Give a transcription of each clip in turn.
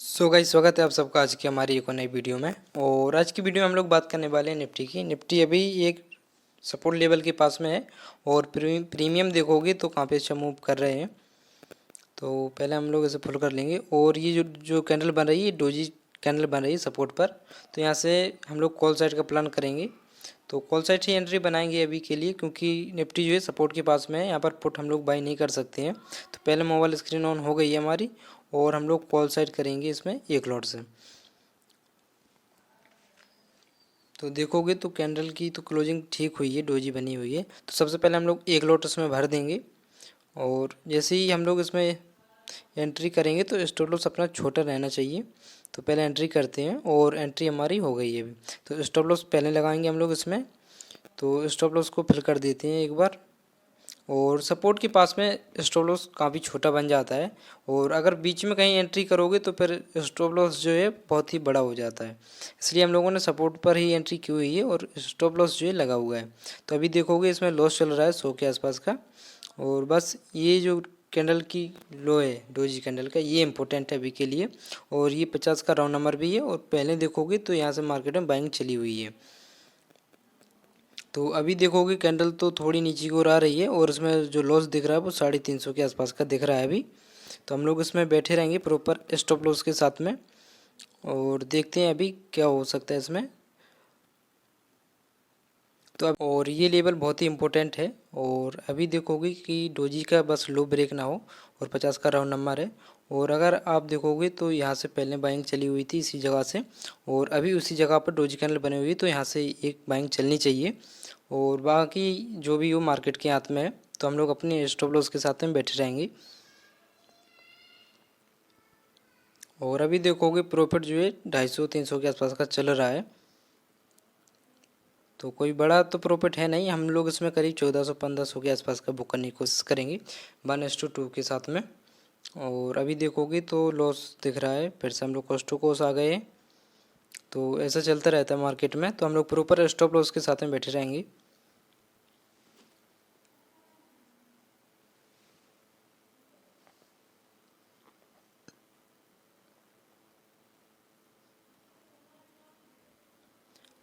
So guys, स्वागत है आप सबका आज की हमारी एक और नई वीडियो में। और आज की वीडियो में हम लोग बात करने वाले हैं निफ्टी की। निफ्टी अभी एक सपोर्ट लेवल के पास में है और प्रीमियम देखोगे तो काफ़ी अच्छा मूव कर रहे हैं। तो पहले हम लोग इसे फुल कर लेंगे। और ये जो जो कैंडल बन रही है, डोजी कैंडल बन रही है सपोर्ट पर, तो यहाँ से हम लोग कॉल साइड का प्लान करेंगे। तो कॉल साइड ही एंट्री बनाएंगे अभी के लिए, क्योंकि निफ्टी जो है सपोर्ट के पास में है, यहाँ पर पुट हम लोग बाई नहीं कर सकते हैं। तो पहले मोबाइल स्क्रीन ऑन हो गई है हमारी और हम लोग कॉल साइड करेंगे इसमें एक लॉट से। तो देखोगे तो कैंडल की तो क्लोजिंग ठीक हुई है, डोजी बनी हुई है। तो सबसे पहले हम लोग एक लॉट इसमें भर देंगे। और जैसे ही हम लोग इसमें एंट्री करेंगे तो स्टॉप लॉस अपना छोटा रहना चाहिए। तो पहले एंट्री करते हैं और एंट्री हमारी हो गई है अभी। तो स्टॉप लॉस पहले लगाएंगे हम लोग इसमें। तो स्टॉप लॉस को फिल कर देते हैं एक बार। और सपोर्ट के पास में स्टॉप लॉस काफ़ी छोटा बन जाता है। और अगर बीच में कहीं एंट्री करोगे तो फिर स्टॉप लॉस जो है बहुत ही बड़ा हो जाता है। इसलिए हम लोगों ने सपोर्ट पर ही एंट्री की हुई है और स्टॉप लॉस जो है लगा हुआ है। तो अभी देखोगे इसमें लॉस चल रहा है 100 के आसपास का। और बस ये जो कैंडल की लो है डोजी कैंडल का, ये इंपॉर्टेंट है अभी के लिए। और ये 50 का राउंड नंबर भी है। और पहले देखोगे तो यहाँ से मार्केट में बाइंग चली हुई है। तो अभी देखोगे कैंडल तो थोड़ी नीचे की ओर आ रही है और इसमें जो लॉस दिख रहा है वो 350 के आसपास का दिख रहा है अभी। तो हम लोग इसमें बैठे रहेंगे प्रॉपर स्टॉप लॉस के साथ में। और देखते हैं अभी क्या हो सकता है इसमें। तो अब और ये लेवल बहुत ही इम्पोर्टेंट है। और अभी देखोगे कि डोजी का बस लो ब्रेक ना हो। और 50 का राउंड नंबर है। और अगर आप देखोगे तो यहाँ से पहले बाइंग चली हुई थी इसी जगह से, और अभी उसी जगह पर डोजी कैंडल बनी हुई है। तो यहाँ से एक बाइंग चलनी चाहिए। और बाकी जो भी हो मार्केट के हाथ में है। तो हम लोग अपने स्टॉप लॉस के साथ में बैठे रहेंगे। और अभी देखोगे प्रॉफिट जो है 250-300 के आसपास का चल रहा है। तो कोई बड़ा तो प्रॉफिट है नहीं, हम लोग इसमें करीब 1400-1500 के आसपास का बुक करने की कोशिश करेंगे 1:2 के साथ में। और अभी देखोगे तो लॉस दिख रहा है, फिर से हम लोग कॉस्ट टू कॉस्ट आ गए। तो ऐसा चलता रहता है मार्केट में। तो हम लोग प्रॉपर स्टॉप लॉस के साथ में बैठे रहेंगे।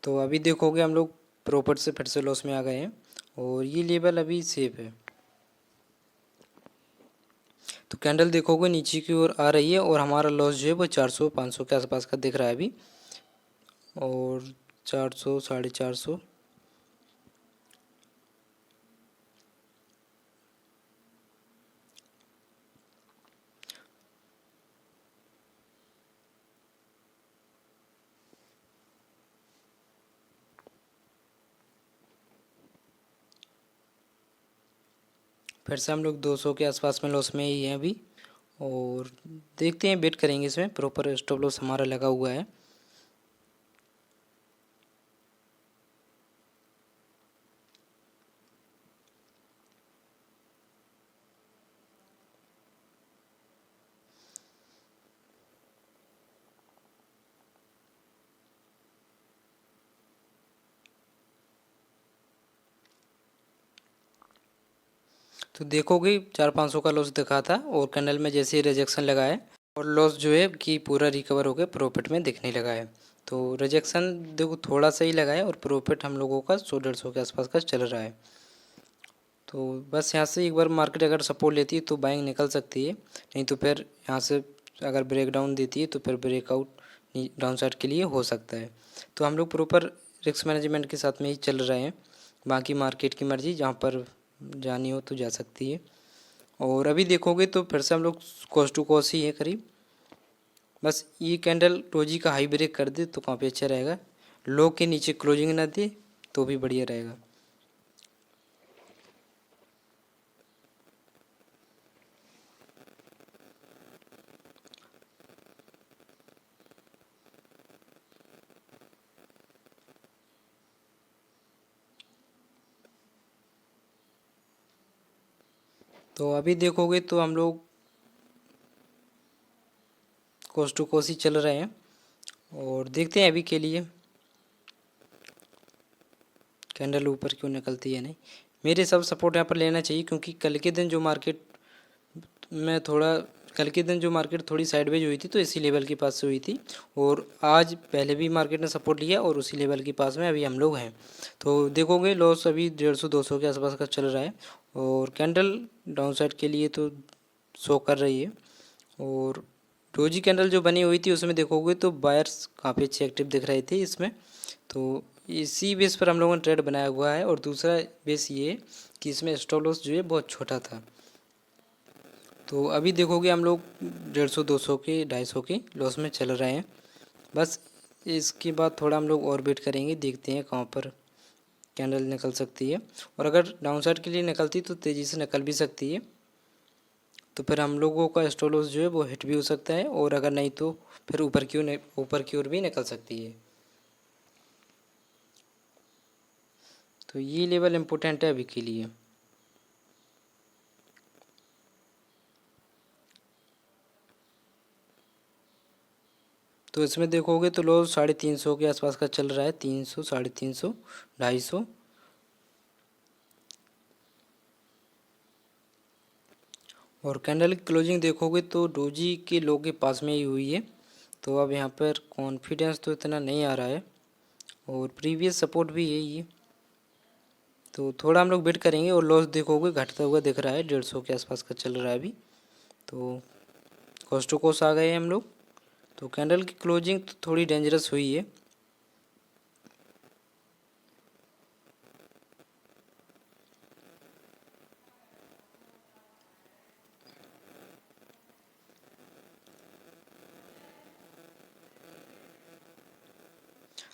तो अभी देखोगे हम लोग प्रॉपर से फिर से लॉस में आ गए हैं। और ये लेवल अभी सेफ है। तो कैंडल देखोगे नीचे की ओर आ रही है और हमारा लॉस जो है वो 400-500 के आसपास का दिख रहा है अभी। और 400, 450। फिर से हम लोग 200 के आसपास में लॉस में ही हैं अभी। और देखते हैं, वेट करेंगे इसमें। प्रॉपर स्टॉप लॉस हमारा लगा हुआ है। तो देखोगे 400-500 का लॉस दिखा था और कैंडल में जैसे ही रिजेक्शन लगा है और लॉस जो है कि पूरा रिकवर होकर प्रॉफिट में दिखने लगा है। तो रिजेक्शन देखो थोड़ा सा ही लगा है और प्रॉफिट हम लोगों का 100-150 के आसपास का चल रहा है। तो बस यहाँ से एक बार मार्केट अगर सपोर्ट लेती है तो बाइंग निकल सकती है, नहीं तो फिर यहाँ से अगर ब्रेक डाउन देती है तो फिर ब्रेकआउट डाउन साइड के लिए हो सकता है। तो हम लोग प्रॉपर रिस्क मैनेजमेंट के साथ में ही चल रहे हैं। बाकी मार्केट की मर्जी, जहाँ पर जानी हो तो जा सकती है। और अभी देखोगे तो फिर से हम लोग कॉस्ट टू कॉस्ट ही है करीब। बस ये कैंडल डोजी का हाई ब्रेक कर दे तो काफ़ी अच्छा रहेगा। लो के नीचे क्लोजिंग ना दे तो भी बढ़िया रहेगा। तो अभी देखोगे तो हम लोग कॉस्ट टू कॉस्ट ही चल रहे हैं। और देखते हैं अभी के लिए कैंडल ऊपर क्यों निकलती है नहीं। मेरे सब सपोर्ट यहाँ पर लेना चाहिए, क्योंकि कल के दिन जो मार्केट में थोड़ा कल के दिन जो मार्केट थोड़ी साइडवेज हुई थी तो इसी लेवल के पास से हुई थी, और आज पहले भी मार्केट ने सपोर्ट लिया और उसी लेवल के पास में अभी हम लोग हैं। तो देखोगे लॉस अभी 150-200 के आसपास का चल रहा है, और कैंडल डाउन साइड के लिए तो शो कर रही है। और डोजी कैंडल जो बनी हुई थी उसमें देखोगे तो बायर्स काफ़ी अच्छे एक्टिव दिख रहे थे इसमें, तो इसी बेस पर हम लोगों ने ट्रेड बनाया हुआ है। और दूसरा बेस ये कि इसमें स्टॉप लॉस जो है बहुत छोटा था। तो अभी देखोगे हम लोग 150-200 के 250 के लॉस में चल रहे हैं। बस इसके बाद थोड़ा हम लोग और वेट करेंगे, देखते हैं कहाँ पर कैंडल निकल सकती है। और अगर डाउन साइड के लिए निकलती तो तेज़ी से निकल भी सकती है, तो फिर हम लोगों का स्टॉप लॉस जो है वो हिट भी हो सकता है, और अगर नहीं तो फिर ऊपर की ओर भी निकल सकती है। तो ये लेवल इम्पोर्टेंट है अभी के लिए। तो इसमें देखोगे तो लॉस 350 के आसपास का चल रहा है, 300, 350, 250। और कैंडल की क्लोजिंग देखोगे तो डोजी के लो के पास में ही हुई है, तो अब यहाँ पर कॉन्फिडेंस तो इतना नहीं आ रहा है, और प्रीवियस सपोर्ट भी यही है। तो थोड़ा हम लोग वेट करेंगे, और लॉस देखोगे घटता हुआ दिख रहा है, 150 के आसपास का चल रहा है अभी। तो कॉस्ट टू कॉस्ट आ गए हम लोग। तो कैंडल की क्लोजिंग तो थोड़ी डेंजरस हुई है।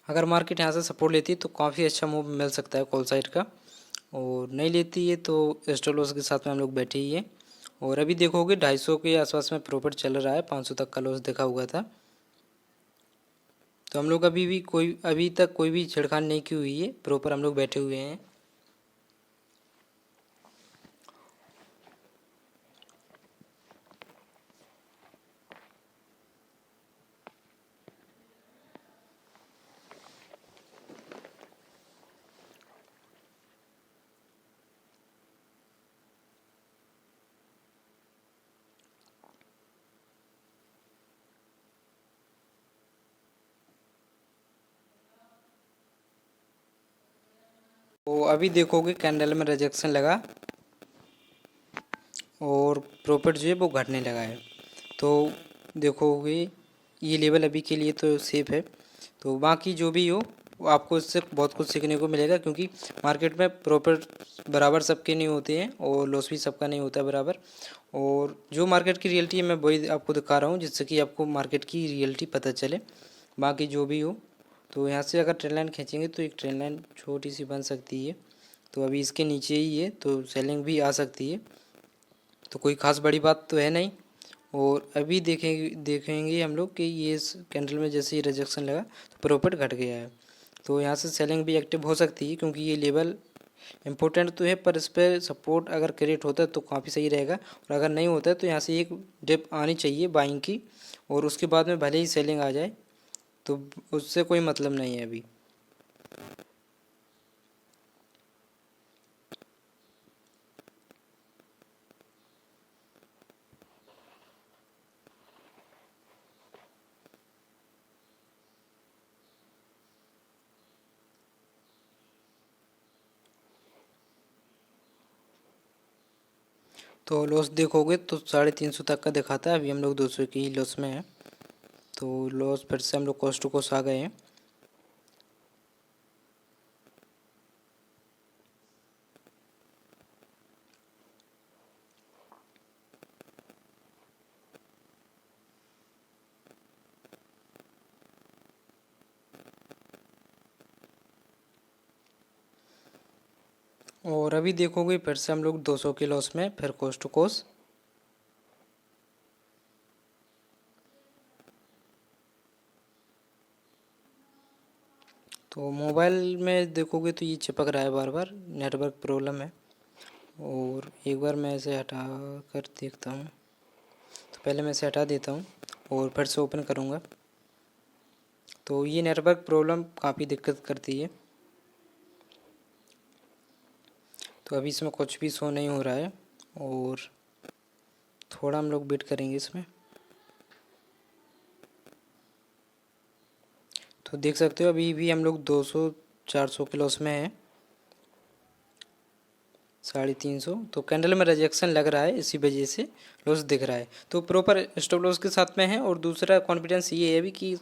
अगर मार्केट यहाँ से सपोर्ट लेती है तो काफ़ी अच्छा मूव मिल सकता है कॉल साइड का, और नहीं लेती है तो स्टॉप लॉस के साथ में हम लोग बैठे ही हैं। और अभी देखोगे 250 के आसपास में प्रॉफिट चल रहा है, 500 तक का लॉस देखा हुआ था। तो हम लोग अभी तक कोई भी छिड़खान नहीं की हुई है, प्रॉपर हम लोग बैठे हुए हैं। तो अभी देखोगे कैंडल में रिजेक्शन लगा और प्रॉफिट जो है वो घटने लगा है। तो देखोगे ये लेवल अभी के लिए तो सेफ है। तो बाकी जो भी हो वो आपको इससे बहुत कुछ सीखने को मिलेगा, क्योंकि मार्केट में प्रॉफिट बराबर सबके नहीं होते हैं और लॉस भी सबका नहीं होता बराबर। और जो मार्केट की रियलिटी है मैं वही आपको दिखा रहा हूँ, जिससे कि आपको मार्केट की रियलिटी पता चले। बाकी जो भी हो, तो यहाँ से अगर ट्रेंड लाइन खींचेंगे तो एक ट्रेंड लाइन छोटी सी बन सकती है। तो अभी इसके नीचे ही है, तो सेलिंग भी आ सकती है, तो कोई ख़ास बड़ी बात तो है नहीं। और अभी देखेंगे हम लोग कि ये इस कैंडल में जैसे ही रिजेक्शन लगा तो प्रॉफिट घट गया है, तो यहाँ से सेलिंग भी एक्टिव हो सकती है, क्योंकि ये लेवल इम्पोर्टेंट तो है, पर इस पर सपोर्ट अगर क्रिएट होता है तो काफ़ी सही रहेगा। और अगर नहीं होता है तो यहाँ से एक डिप आनी चाहिए बाइंग की, और उसके बाद में भले ही सेलिंग आ जाए तो उससे कोई मतलब नहीं है अभी। तो लॉस देखोगे तो 350 तक का दिखाता है, अभी हम लोग 200 की ही लॉस में है। तो लॉस फिर से हम लोग कॉस्ट टू कॉस्ट आ गए हैं। और अभी देखोगे फिर से हम लोग 200 के लॉस में, फिर कॉस्ट टू कॉस्ट। तो मोबाइल में देखोगे तो ये चिपक रहा है बार बार, नेटवर्क प्रॉब्लम है। और एक बार मैं इसे हटा कर देखता हूँ, तो पहले मैं इसे हटा देता हूँ और फिर से ओपन करूँगा। तो ये नेटवर्क प्रॉब्लम काफ़ी दिक्कत करती है। तो अभी इसमें कुछ भी शो नहीं हो रहा है, और थोड़ा हम लोग वेट करेंगे इसमें। तो देख सकते हो अभी भी हम लोग 200-400 के लॉस में है, 350। तो कैंडल में रिजेक्शन लग रहा है, इसी वजह से लॉस दिख रहा है। तो प्रॉपर स्टॉप लॉस के साथ में है। और दूसरा कॉन्फिडेंस ये है भी कि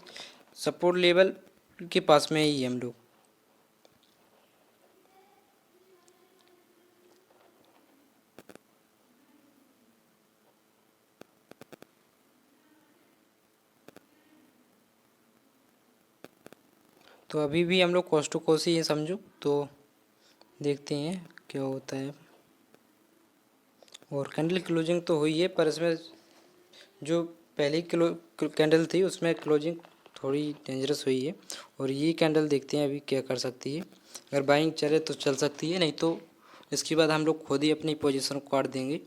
सपोर्ट लेवल के पास में ही है हम लोग। तो अभी भी हम लोग कॉस्ट टू कॉस्ट ही है समझो। तो देखते हैं क्या होता है। और कैंडल क्लोजिंग तो हुई है, पर इसमें जो पहली कैंडल थी उसमें क्लोजिंग थोड़ी डेंजरस हुई है। और ये कैंडल देखते हैं अभी क्या कर सकती है। अगर बाइंग चले तो चल सकती है, नहीं तो इसके बाद हम लोग खुद ही अपनी पोजीशन को काट देंगे।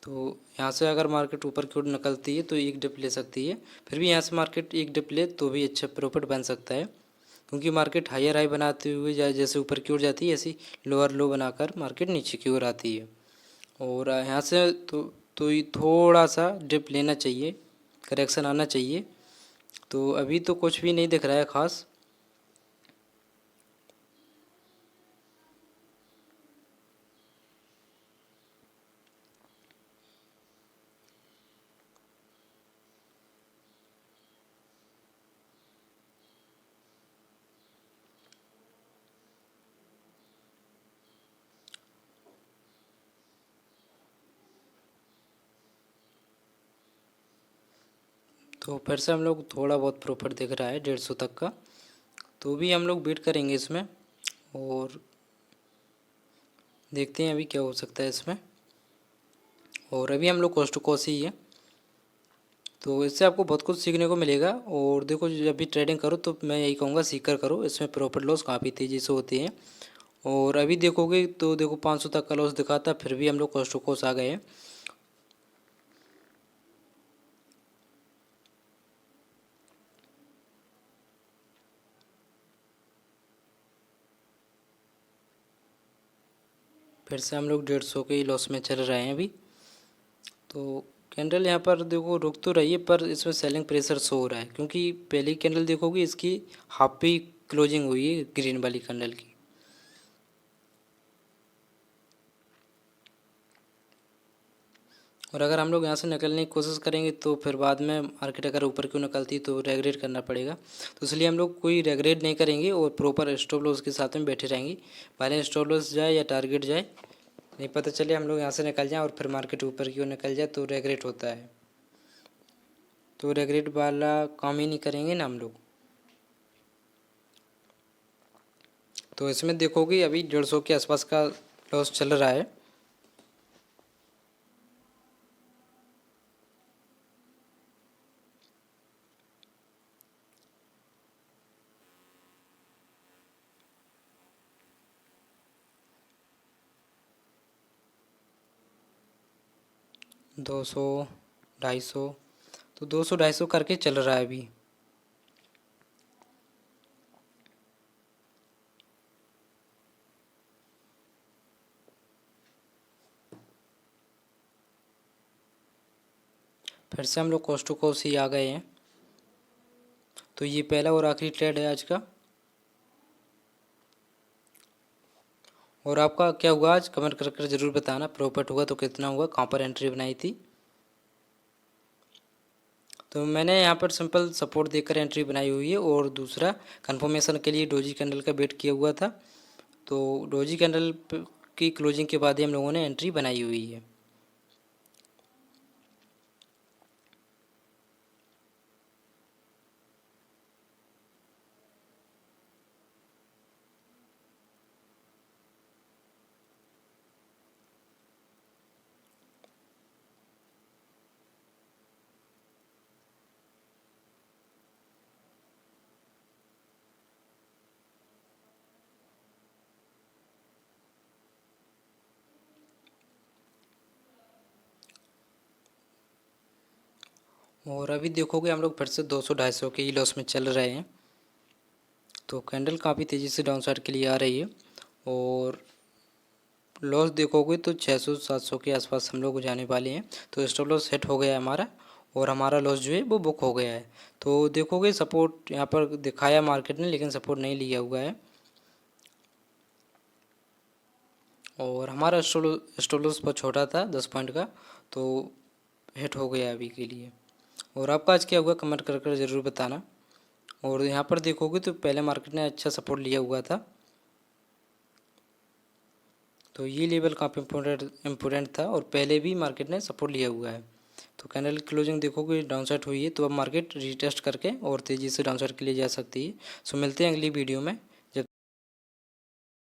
तो यहाँ से अगर मार्केट ऊपर की ओर निकलती है तो एक डिप ले सकती है। फिर भी यहाँ से मार्केट एक डिप ले तो भी अच्छा प्रॉफिट बन सकता है, क्योंकि मार्केट हायर हाई बनाते हुए जैसे ऊपर की ओर जाती है, ऐसी लोअर लो बनाकर मार्केट नीचे की ओर आती है। और यहाँ से तो ये थोड़ा सा डिप लेना चाहिए, करेक्शन आना चाहिए। तो अभी तो कुछ भी नहीं दिख रहा है ख़ास। तो फिर से हम लोग थोड़ा बहुत प्रॉफिट दिख रहा है 150 तक का। तो भी हम लोग वेट करेंगे इसमें और देखते हैं अभी क्या हो सकता है इसमें। और अभी हम लोग कॉस्ट टू कॉस्ट ही है, तो इससे आपको बहुत कुछ सीखने को मिलेगा। और देखो जब भी ट्रेडिंग करो तो मैं यही कहूँगा सीकर करो, इसमें प्रॉफिट लॉस काफ़ी तेज़ी से होती है। और अभी देखोगे तो देखो 500 तक का लॉस दिखाता, फिर भी हम लोग कॉस्ट टू कॉस्ट आ गए हैं। फिर से हम लोग 150 के ही लॉस में चल रहे हैं अभी। तो कैंडल यहाँ पर देखो रुक तो रही है, पर इसमें सेलिंग प्रेशर शो हो रहा है, क्योंकि पहली कैंडल देखोगे इसकी हाफ भी क्लोजिंग हुई है ग्रीन वाली कैंडल की। और अगर हम लोग यहाँ से निकलने की कोशिश करेंगे तो फिर बाद में मार्केट अगर ऊपर क्यों निकलती तो रेगरेट करना पड़ेगा। तो इसलिए हम लोग कोई रेगरेट नहीं करेंगे और प्रॉपर स्टॉप लॉस के साथ में बैठे रहेंगे। भले स्टॉप लॉस जाए या टारगेट जाए, नहीं पता चले हम लोग यहाँ से निकल जाएँ और फिर मार्केट ऊपर की ओर निकल जाए तो रेगरेट होता है। तो रेगरेट वाला काम ही नहीं करेंगे ना हम लोग। तो इसमें देखोगे अभी 150 के आसपास का लॉस चल रहा है। दो सौ 250, तो 200-250 करके चल रहा है अभी। फिर से हम लोग कॉस्ट टू कॉस्ट ही आ गए हैं। तो ये पहला और आखिरी ट्रेड है आज का। और आपका क्या हुआ आज कमेंट कर कर ज़रूर बताना, प्रॉफिट हुआ तो कितना हुआ, कहाँ पर एंट्री बनाई थी। तो मैंने यहाँ पर सिंपल सपोर्ट देकर एंट्री बनाई हुई है। और दूसरा कंफर्मेशन के लिए डोजी कैंडल का वेट किया हुआ था। तो डोजी कैंडल की क्लोजिंग के बाद ही हम लोगों ने एंट्री बनाई हुई है। और अभी देखोगे हम लोग फिर से 200-250 के ही लॉस में चल रहे हैं। तो कैंडल काफ़ी तेज़ी से डाउन साइड के लिए आ रही है। और लॉस देखोगे तो 600-700 के आसपास हम लोग जाने वाले हैं। तो स्टॉप लॉस हिट हो गया है हमारा और हमारा लॉस जो है वो बुक हो गया है। तो देखोगे सपोर्ट यहाँ पर दिखाया मार्केट ने, लेकिन सपोर्ट नहीं लिया हुआ है और हमारा स्टॉप लॉस बहुत छोटा था 10 पॉइंट का, तो हिट हो गया अभी के लिए। और आपका आज क्या हुआ कमेंट कर कर ज़रूर बताना। और यहाँ पर देखोगे तो पहले मार्केट ने अच्छा सपोर्ट लिया हुआ था, तो ये लेवल काफ़ी इम्पोर्टेंट था और पहले भी मार्केट ने सपोर्ट लिया हुआ है। तो कैंडल की क्लोजिंग देखोगे डाउन साइड हुई है, तो अब मार्केट रीटेस्ट करके और तेज़ी से डाउन साइड के लिए जा सकती है। सो मिलते हैं अगली वीडियो में।